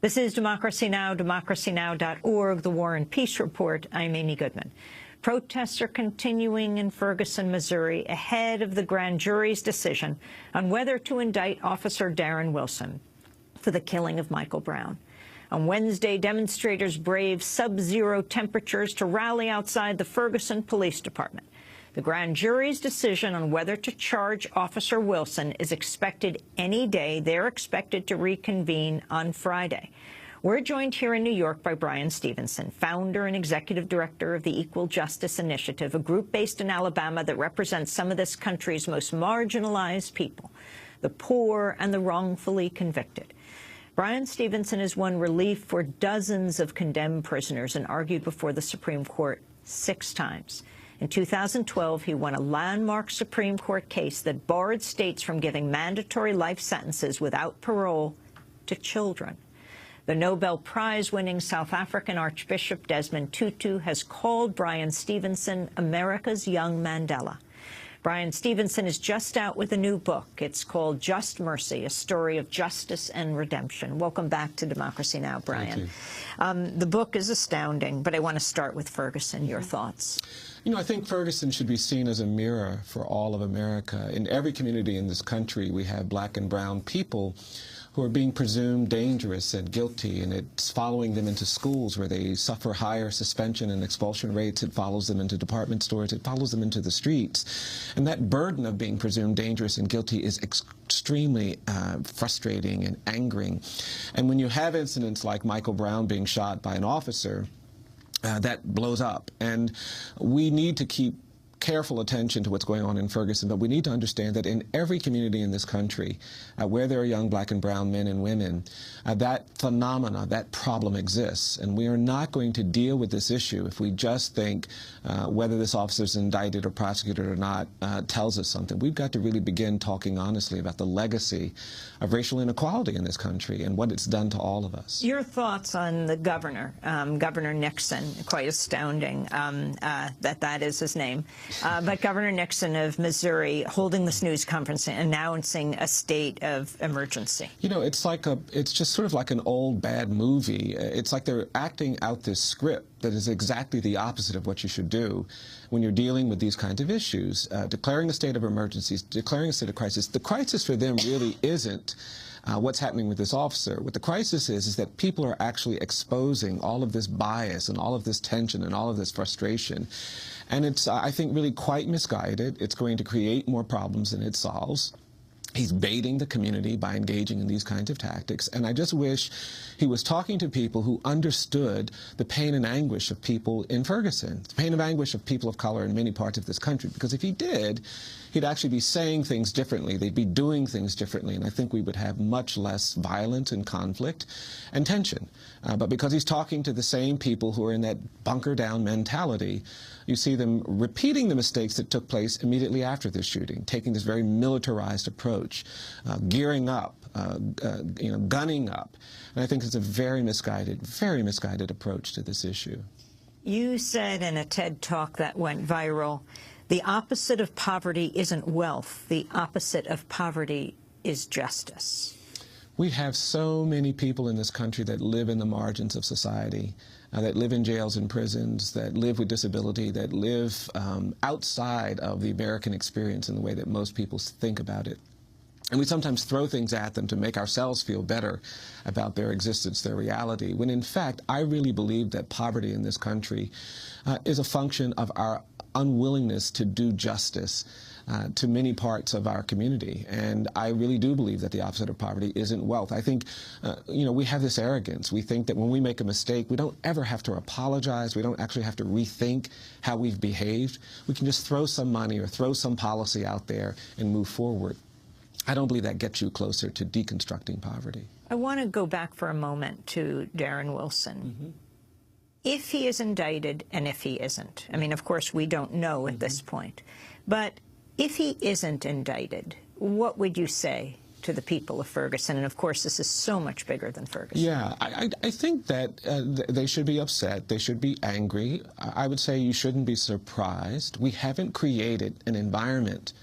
This is Democracy Now!, democracynow.org, The War and Peace Report. I'm Amy Goodman. Protests are continuing in Ferguson, Missouri, ahead of the grand jury's decision on whether to indict Officer Darren Wilson for the killing of Michael Brown. On Wednesday, demonstrators braved sub-zero temperatures to rally outside the Ferguson Police Department. The grand jury's decision on whether to charge Officer Wilson is expected any day. They're expected to reconvene on Friday. We're joined here in New York by Bryan Stevenson, founder and executive director of the Equal Justice Initiative, a group based in Alabama that represents some of this country's most marginalized people, the poor and the wrongfully convicted. Bryan Stevenson has won relief for dozens of condemned prisoners and argued before the Supreme Court 6 times. In 2012, he won a landmark Supreme Court case that barred states from giving mandatory life sentences without parole to children. The Nobel Prize-winning South African Archbishop Desmond Tutu has called Bryan Stevenson America's young Mandela. Bryan Stevenson is just out with a new book. It's called Just Mercy, a story of justice and redemption. Welcome back to Democracy Now!, Bryan. The book is astounding, but I want to start with Ferguson. Your thoughts? You know, I think Ferguson should be seen as a mirror for all of America. In every community in this country, we have black and brown people who are being presumed dangerous and guilty, and it's following them into schools where they suffer higher suspension and expulsion rates. It follows them into department stores. It follows them into the streets. And that burden of being presumed dangerous and guilty is extremely frustrating and angering. And when you have incidents like Michael Brown being shot by an officer, that blows up. And we need to keep careful attention to what's going on in Ferguson, but we need to understand that in every community in this country where there are young black and brown men and women, that phenomena, that problem exists. And we are not going to deal with this issue if we just think whether this officer is indicted or prosecuted or not tells us something. We've got to really begin talking honestly about the legacy of racial inequality in this country and what it's done to all of us. Your thoughts on the governor, Governor Nixon, quite astounding that is his name. But Governor Nixon of Missouri holding this news conference and announcing a state of emergency. You know, it's just sort of like an old bad movie. It's like they're acting out this script that is exactly the opposite of what you should do when you're dealing with these kinds of issues. Declaring a state of emergency, declaring a state of crisis. The crisis for them really isn't what's happening with this officer. What the crisis is that people are actually exposing all of this bias and all of this tension and all of this frustration. And it's, I think, really quite misguided. It's going to create more problems than it solves. He's baiting the community by engaging in these kinds of tactics. And I just wish he was talking to people who understood the pain and anguish of people in Ferguson, the pain and anguish of people of color in many parts of this country. Because if he did, he'd actually be saying things differently. They'd be doing things differently. And I think we would have much less violence and conflict and tension. But because he's talking to the same people who are in that bunker-down mentality, you see them repeating the mistakes that took place immediately after this shooting, taking this very militarized approach, gearing up, gunning up. And I think it's a very misguided approach to this issue. You said in a TED Talk that went viral, the opposite of poverty isn't wealth. The opposite of poverty is justice. We have so many people in this country that live in the margins of society, that live in jails and prisons, that live with disability, that live outside of the American experience in the way that most people think about it. And we sometimes throw things at them to make ourselves feel better about their existence, their reality, when in fact I really believe that poverty in this country is a function of our unwillingness to do justice to many parts of our community. And I really do believe that the opposite of poverty isn't wealth. I think, we have this arrogance. We think that when we make a mistake, we don't ever have to apologize. We don't actually have to rethink how we've behaved. We can just throw some money or throw some policy out there and move forward. I don't believe that gets you closer to deconstructing poverty. I want to go back for a moment to Darren Wilson. If he is indicted and if he isn't, I mean, of course, we don't know at this point, but if he isn't indicted, what would you say to the people of Ferguson? And of course, this is so much bigger than Ferguson. Yeah, I think that they should be upset. They should be angry. I would say you shouldn't be surprised. We haven't created an environment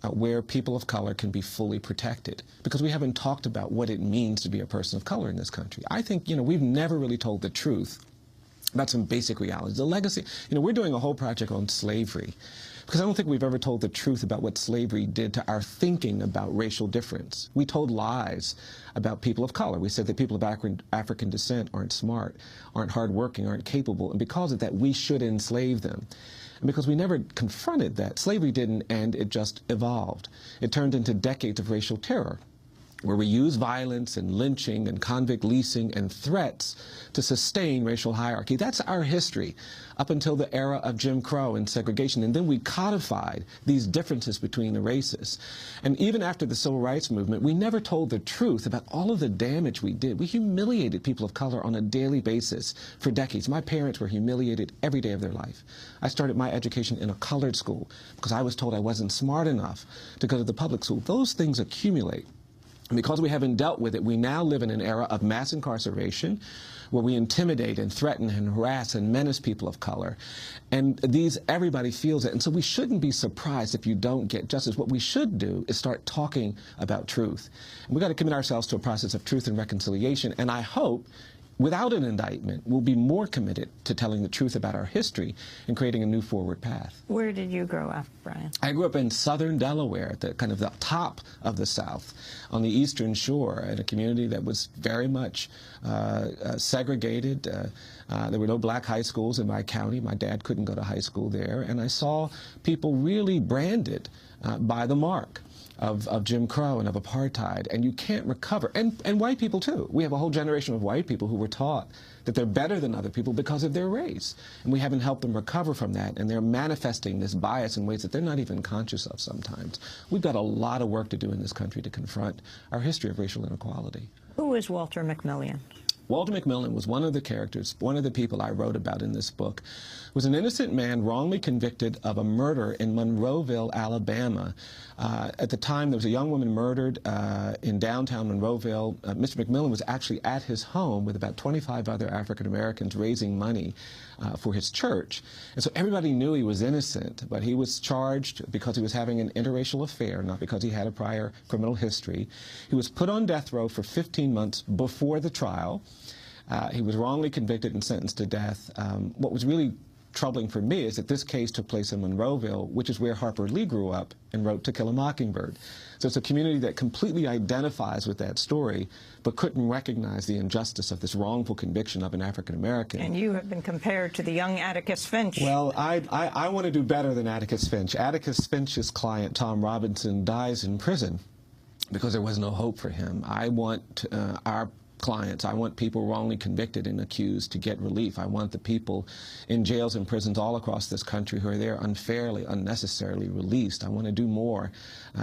where people of color can be fully protected, because we haven't talked about what it means to be a person of color in this country. I think, we've never really told the truth about some basic realities. The legacy, we're doing a whole project on slavery, because I don't think we've ever told the truth about what slavery did to our thinking about racial difference. We told lies about people of color. We said that people of African descent aren't smart, aren't hardworking, aren't capable, and because of that, we should enslave them. And because we never confronted that, slavery didn't end, it just evolved. It turned into decades of racial terror, where we use violence and lynching and convict leasing and threats to sustain racial hierarchy. That's our history up until the era of Jim Crow and segregation. And then we codified these differences between the races. And even after the Civil Rights Movement, we never told the truth about all of the damage we did. We humiliated people of color on a daily basis for decades. My parents were humiliated every day of their life. I started my education in a colored school because I was told I wasn't smart enough to go to the public school. Those things accumulate. And because we haven't dealt with it, we now live in an era of mass incarceration where we intimidate and threaten and harass and menace people of color. And everybody feels it. And so we shouldn't be surprised if you don't get justice. What we should do is start talking about truth. And we've got to commit ourselves to a process of truth and reconciliation. And I hope, without an indictment, we'll be more committed to telling the truth about our history and creating a new forward path. Where did you grow up, Bryan? I grew up in southern Delaware, at the kind of the top of the South, on the eastern shore, in a community that was very much segregated. There were no black high schools in my county. My dad couldn't go to high school there. And I saw people really branded by the mark of Jim Crow and of apartheid, and you can't recover. And white people, too. We have a whole generation of white people who were taught that they're better than other people because of their race. And we haven't helped them recover from that, and they're manifesting this bias in ways that they're not even conscious of sometimes. We've got a lot of work to do in this country to confront our history of racial inequality. Who is Walter McMillian? Walter McMillian was one of the characters, one of the people I wrote about in this book, was an innocent man wrongly convicted of a murder in Monroeville, Alabama. At the time, there was a young woman murdered in downtown Monroeville. Mr. McMillian was actually at his home with about 25 other African Americans raising money for his church. And so everybody knew he was innocent, but he was charged because he was having an interracial affair, not because he had a prior criminal history. He was put on death row for 15 months before the trial. He was wrongly convicted and sentenced to death. What was really troubling for me is that this case took place in Monroeville, which is where Harper Lee grew up and wrote To Kill a Mockingbird. So it's a community that completely identifies with that story, but couldn't recognize the injustice of this wrongful conviction of an African American. And you have been compared to the young Atticus Finch. Well, I want to do better than Atticus Finch. Atticus Finch's client, Tom Robinson, dies in prison because there was no hope for him. I want our clients, I want people wrongly convicted and accused to get relief. I want the people in jails and prisons all across this country who are there unfairly, unnecessarily released. I want to do more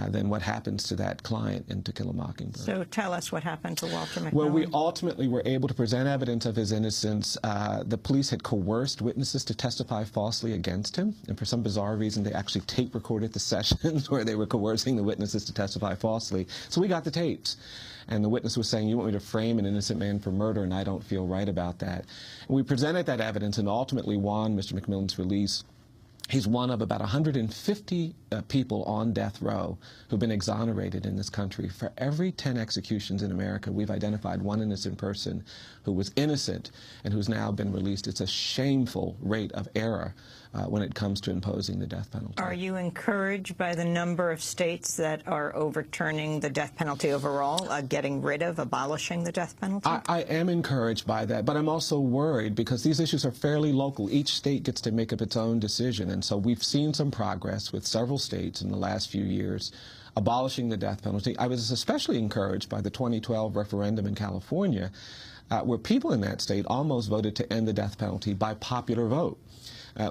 than what happens to that client in To Kill a Mockingbird. So tell us what happened to Walter McMillian. Well, we ultimately were able to present evidence of his innocence. The police had coerced witnesses to testify falsely against him, and for some bizarre reason, they actually tape recorded the sessions where they were coercing the witnesses to testify falsely. So we got the tapes. And the witness was saying, you want me to frame an innocent man for murder, and I don't feel right about that. And we presented that evidence and ultimately won Mr. McMillian's release. He's one of about 150 people on death row who've been exonerated in this country. For every 10 executions in America, we've identified one innocent person who was innocent and who's now been released. It's a shameful rate of error when it comes to imposing the death penalty. Are you encouraged by the number of states that are overturning the death penalty overall, getting rid of, abolishing the death penalty? I am encouraged by that, but I'm also worried because these issues are fairly local. Each state gets to make up its own decision, and so we've seen some progress with several states in the last few years abolishing the death penalty. I was especially encouraged by the 2012 referendum in California, where people in that state almost voted to end the death penalty by popular vote.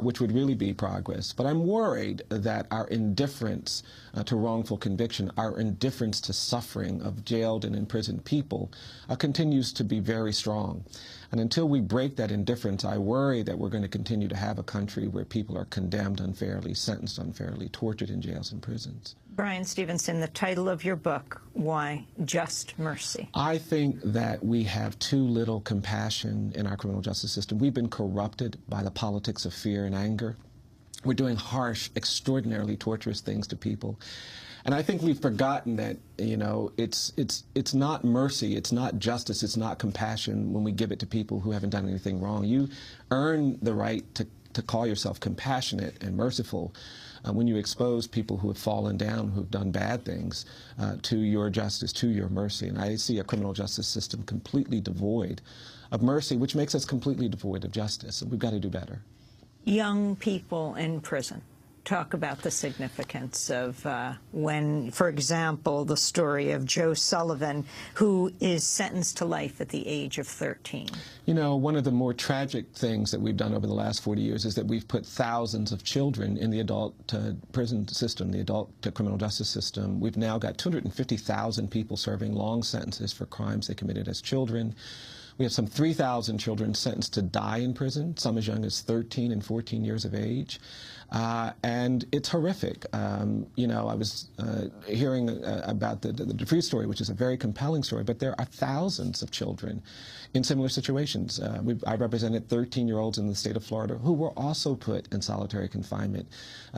Which would really be progress. But I'm worried that our indifference to wrongful conviction, our indifference to suffering of jailed and imprisoned people continues to be very strong. And until we break that indifference, I worry that we're going to continue to have a country where people are condemned unfairly, sentenced unfairly, tortured in jails and prisons. Bryan Stevenson, the title of your book, Why Just Mercy? I think that we have too little compassion in our criminal justice system. We've been corrupted by the politics of fear and anger. We're doing harsh, extraordinarily torturous things to people. And I think we've forgotten that, you know, it's not mercy, it's not justice, it's not compassion when we give it to people who haven't done anything wrong. You earn the right to call yourself compassionate and merciful when you expose people who have fallen down, who have done bad things, to your justice, to your mercy. And I see a criminal justice system completely devoid of mercy, which makes us completely devoid of justice. And we've got to do better. Young people in prison. Talk about the significance of when, for example, the story of Joe Sullivan, who is sentenced to life at the age of 13. You know, one of the more tragic things that we've done over the last 40 years is that we've put thousands of children in the adult prison system, the adult criminal justice system. We've now got 250,000 people serving long sentences for crimes they committed as children. We have some 3,000 children sentenced to die in prison, some as young as 13 and 14 years of age. And it's horrific. You know, I was hearing about the Dupree story, which is a very compelling story, but there are thousands of children in similar situations. I represented 13-year-olds in the state of Florida who were also put in solitary confinement,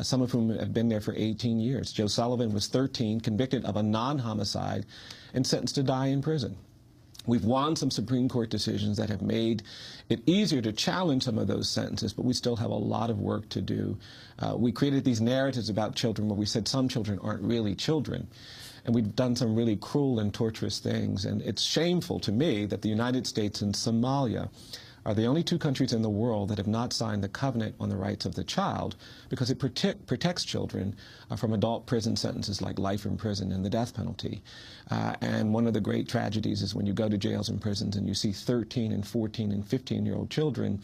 some of whom have been there for 18 years. Joe Sullivan was 13, convicted of a non-homicide, and sentenced to die in prison. We've won some Supreme Court decisions that have made it easier to challenge some of those sentences, but we still have a lot of work to do. We created these narratives about children where we said some children aren't really children. And we've done some really cruel and torturous things. And it's shameful to me that the United States and Somalia are the only two countries in the world that have not signed the Covenant on the Rights of the Child, because it protects children from adult prison sentences like life in prison and the death penalty. And one of the great tragedies is when you go to jails and prisons and you see 13 and 14 and 15-year-old children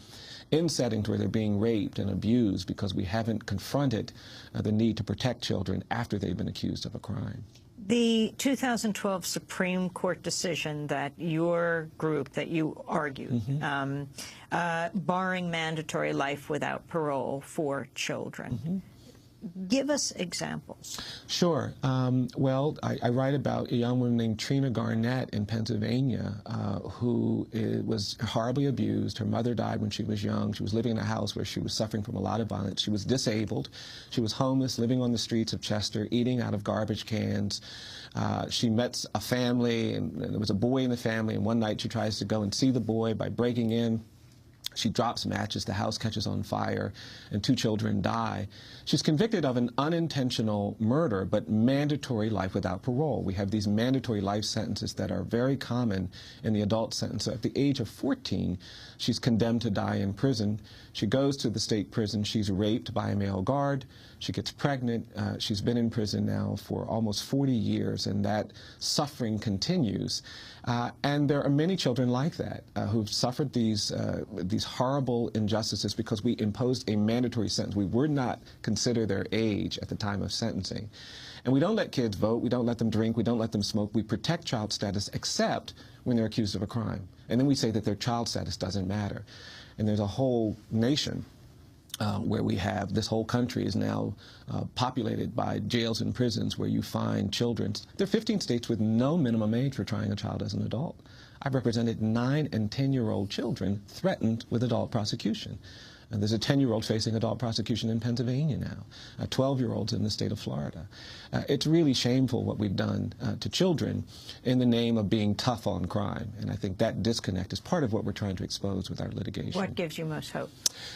in settings where they're being raped and abused because we haven't confronted the need to protect children after they've been accused of a crime. The 2012 Supreme Court decision that your group, that you argued, barring mandatory life without parole for children. Give us examples. Sure. Well, I write about a young woman named Trina Garnett in Pennsylvania who was horribly abused. Her mother died when she was young. She was living in a house where she was suffering from a lot of violence. She was disabled. She was homeless, living on the streets of Chester, eating out of garbage cans. She met a family, and there was a boy in the family, and one night she tries to go and see the boy by breaking in. She drops matches, the house catches on fire, and 2 children die. She's convicted of an unintentional murder, but mandatory life without parole. We have these mandatory life sentences that are very common in the adult sentence. So at the age of 14, she's condemned to die in prison. She goes to the state prison. She's raped by a male guard. She gets pregnant. She's been in prison now for almost 40 years, and that suffering continues. And there are many children like that who've suffered these horrible injustices because we imposed a mandatory sentence. We would not consider their age at the time of sentencing. And we don't let kids vote. We don't let them drink. We don't let them smoke. We protect child status except when they're accused of a crime. And then we say that their child status doesn't matter. And there's a whole nation where we have, this whole country is now populated by jails and prisons where you find children. There are 15 states with no minimum age for trying a child as an adult. I've represented 9 and 10-year-old children threatened with adult prosecution. And there's a 10-year-old facing adult prosecution in Pennsylvania now, 12-year-olds in the state of Florida. It's really shameful what we've done to children in the name of being tough on crime. And I think that disconnect is part of what we're trying to expose with our litigation. What gives you most hope?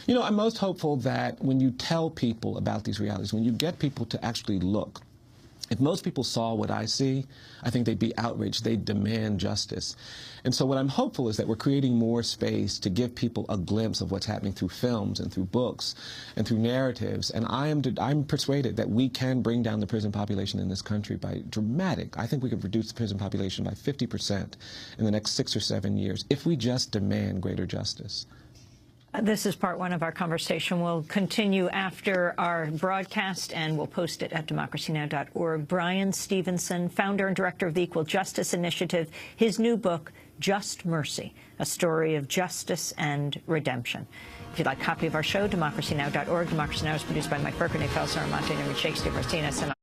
You know, I'm most hopeful that when you tell people about these realities, when you get people to actually look, if most people saw what I see, I think they'd be outraged. They'd demand justice. And so what I'm hopeful is that we're creating more space to give people a glimpse of what's happening through films and through books and through narratives. And I'm persuaded that we can bring down the prison population in this country by dramatic. I think we could reduce the prison population by 50% in the next 6 or 7 years if we just demand greater justice. This is part 1 of our conversation. We'll continue after our broadcast, and we'll post it at democracynow.org. Bryan Stevenson, founder and director of the Equal Justice Initiative, his new book, Just Mercy, a story of justice and redemption. If you'd like a copy of our show, democracynow.org. Democracy Now! Is produced by Mike Burke, Nate Felser, Armando, and Shakespeare Martinez.